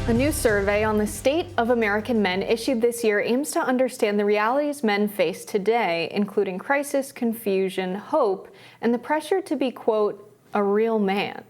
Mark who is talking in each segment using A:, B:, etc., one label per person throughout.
A: A new survey on the state of American men issued this year aims to understand the realities men face today, including crisis, confusion, hope, and the pressure to be, quote, a real man.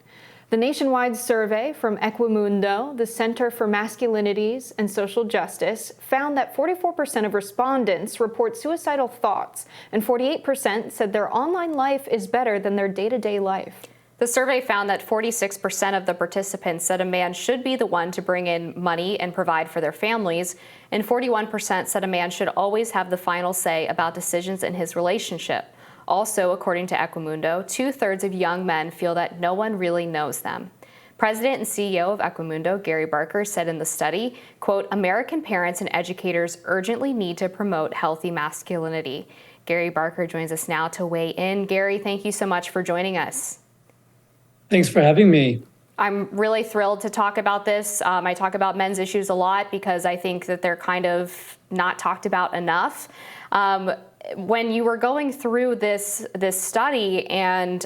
A: The nationwide survey from Equimundo, the Center for Masculinities and Social Justice, found that 44% of respondents report suicidal thoughts, and 48% said their online life is better than their day-to-day life.
B: The survey found that 46% of the participants said a man should be the one to bring in money and provide for their families, and 41% said a man should always have the final say about decisions in his relationship. Also, according to Equimundo, 2/3 of young men feel that no one really knows them. President and CEO of Equimundo, Gary Barker, said in the study, quote, American parents and educators urgently need to promote healthy masculinity. Gary Barker joins us now to weigh in. Gary, thank you so much for joining us.
C: Thanks for having me.
B: I'm really thrilled to talk about this. I talk about men's issues a lot because I think that they're kind of not talked about enough. When you were going through this study and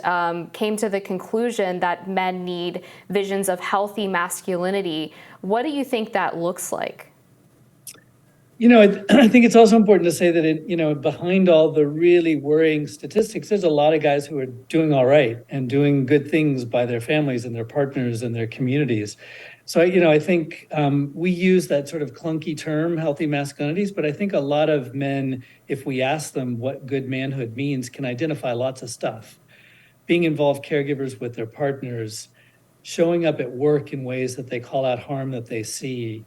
B: came to the conclusion that men need visions of healthy masculinity, what do you think that looks like?
C: I think it's also important to say that behind all the really worrying statistics, there's a lot of guys who are doing all right and doing good things by their families and their partners and their communities. So, I think we use that sort of clunky term, healthy masculinities, but I think a lot of men, if we ask them what good manhood means, can identify lots of stuff. Being involved caregivers with their partners, showing up at work in ways that they call out harm that they see,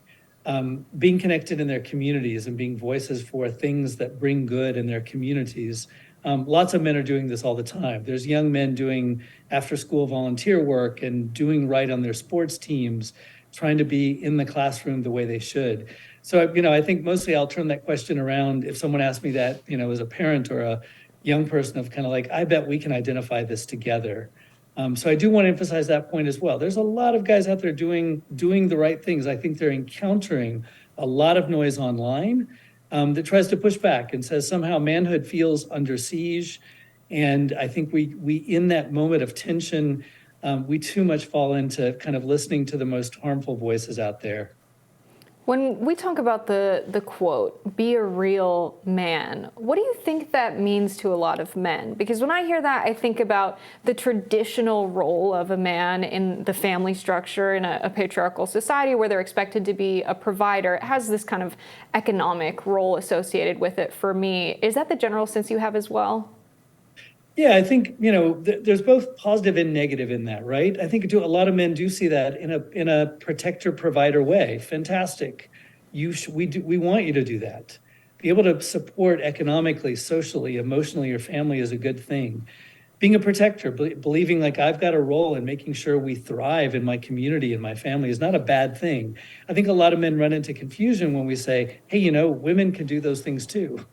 C: being connected in their communities and being voices for things that bring good in their communities. Lots of men are doing this all the time. There's young men doing after-school volunteer work and doing right on their sports teams, trying to be in the classroom the way they should. So, I think mostly I'll turn that question around if someone asked me that, as a parent or a young person of kind of like, I bet we can identify this together. So I do want to emphasize that point as well. There's a lot of guys out there doing the right things. I think they're encountering a lot of noise online that tries to push back and says somehow manhood feels under siege. And I think we in that moment of tension, we too much fall into kind of listening to the most harmful voices out there.
A: When we talk about the quote, be a real man, what do you think that means to a lot of men? Because when I hear that, I think about the traditional role of a man in the family structure in a patriarchal society where they're expected to be a provider. It has this kind of economic role associated with it for me. Is that the general sense you have as well?
C: Yeah, I think, there's both positive and negative in that, right? I think a lot of men do see that in a protector provider way. Fantastic. We want you to do that. Be able to support economically, socially, emotionally your family is a good thing. Being a protector, believing like I've got a role in making sure we thrive in my community and my family is not a bad thing. I think a lot of men run into confusion when we say, hey, women can do those things too.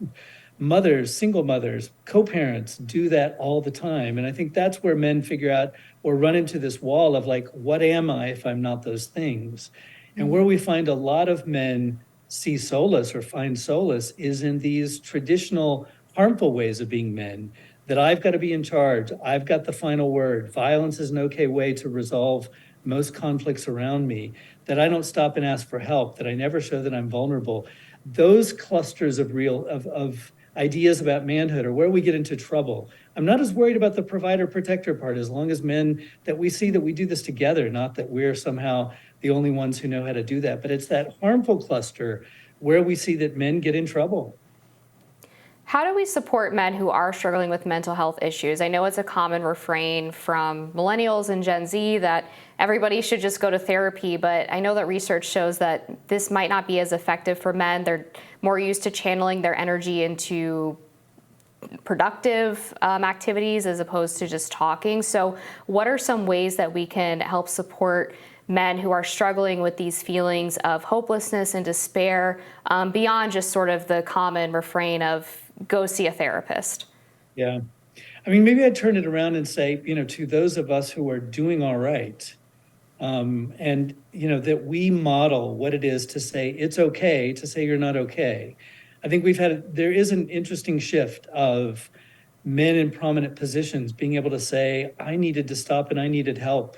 C: Mothers, single mothers, co-parents do that all the time. And I think that's where men figure out or run into this wall of like, what am I if I'm not those things? And where we find a lot of men see solace or find solace is in these traditional harmful ways of being men, that I've got to be in charge. I've got the final word. Violence is an okay way to resolve most conflicts around me, that I don't stop and ask for help, that I never show that I'm vulnerable. Those clusters of ideas about manhood or where we get into trouble. I'm not as worried about the provider protector part as long as men that we see that we do this together, not that we're somehow the only ones who know how to do that. But it's that harmful cluster where we see that men get in trouble.
B: How do we support men who are struggling with mental health issues? I know it's a common refrain from millennials and Gen Z that everybody should just go to therapy, but I know that research shows that this might not be as effective for men. They're more used to channeling their energy into productive activities as opposed to just talking. So what are some ways that we can help support men who are struggling with these feelings of hopelessness and despair beyond just sort of the common refrain of go see a therapist?
C: Yeah. I mean, maybe I'd turn it around and say, to those of us who are doing all right, and, that we model what it is to say it's okay to say you're not okay. I think there is an interesting shift of men in prominent positions being able to say, I needed to stop and I needed help.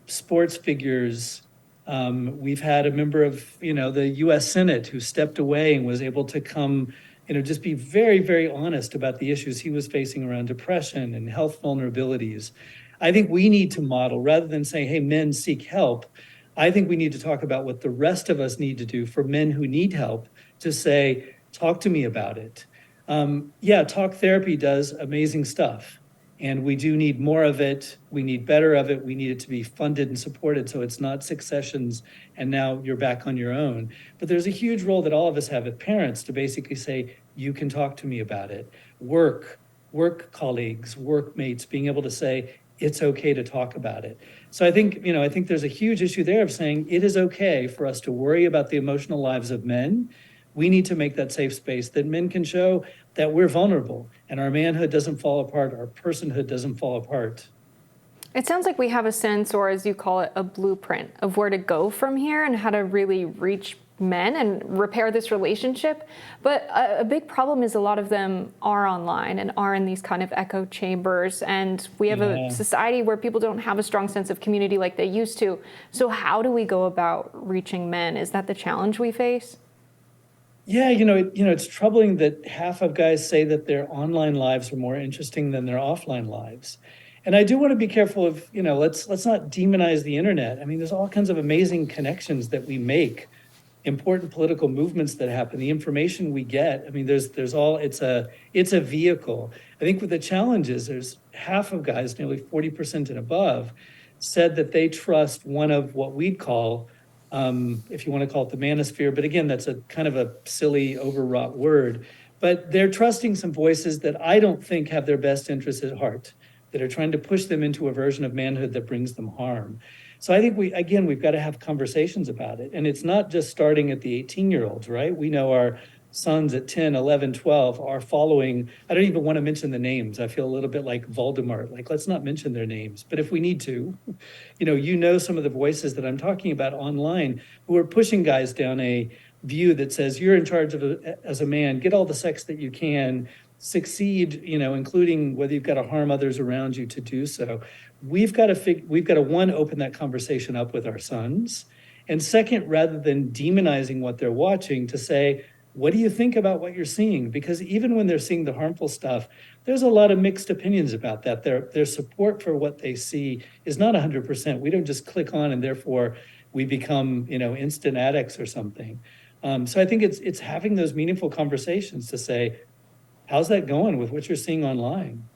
C: Sports figures, We've had a member of, the US Senate who stepped away and was able to come, just be very, very honest about the issues he was facing around depression and health vulnerabilities. I think we need to model, rather than saying, hey, men seek help, I think we need to talk about what the rest of us need to do for men who need help, to say, talk to me about it. Talk therapy does amazing stuff. And we do need more of it. We need better of it. We need it to be funded and supported so it's not 6 sessions and now you're back on your own. But there's a huge role that all of us have as parents to basically say, you can talk to me about it. Work colleagues, workmates, being able to say, it's okay to talk about it. So I think there's a huge issue there of saying it is okay for us to worry about the emotional lives of men. We need to make that safe space that men can show that we're vulnerable and our manhood doesn't fall apart, our personhood doesn't fall apart.
A: It sounds like we have a sense, or as you call it, a blueprint of where to go from here and how to really reach men and repair this relationship. But a big problem is a lot of them are online and are in these kind of echo chambers. And we have a society where people don't have a strong sense of community like they used to. So how do we go about reaching men? Is that the challenge we face?
C: Yeah, it's troubling that half of guys say that their online lives are more interesting than their offline lives. And I do want to be careful of, let's not demonize the internet. I mean, there's all kinds of amazing connections that we make, important political movements that happen, the information we get. I mean, it's a vehicle. I think what the challenge is, there's half of guys, nearly 40% and above, said that they trust one of what we'd call, if you want to call it the manosphere, but again, that's a kind of a silly, overwrought word. But they're trusting some voices that I don't think have their best interests at heart, that are trying to push them into a version of manhood that brings them harm. So I think we've got to have conversations about it. And it's not just starting at the 18-year-olds, right? We know our sons at 10, 11, 12 are following. I don't even want to mention the names. I feel a little bit like Voldemort, like let's not mention their names. But if we need to, some of the voices that I'm talking about online who are pushing guys down a view that says you're in charge as a man, get all the sex that you can, succeed, including whether you've got to harm others around you to do so. We've got to one, open that conversation up with our sons. And second, rather than demonizing what they're watching, to say, what do you think about what you're seeing? Because even when they're seeing the harmful stuff, there's a lot of mixed opinions about that. Their support for what they see is not 100%. We don't just click on and therefore we become, instant addicts or something. So I think it's having those meaningful conversations to say, how's that going with what you're seeing online?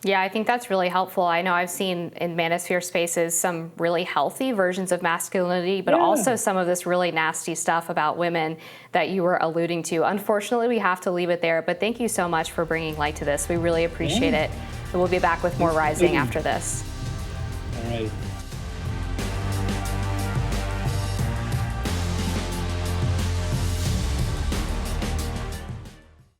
B: Yeah, I think that's really helpful. I know I've seen in manosphere spaces some really healthy versions of masculinity, but also some of this really nasty stuff about women that you were alluding to. Unfortunately, we have to leave it there, but thank you so much for bringing light to this. We really appreciate it. And we'll be back with more Rising after this.
C: All right.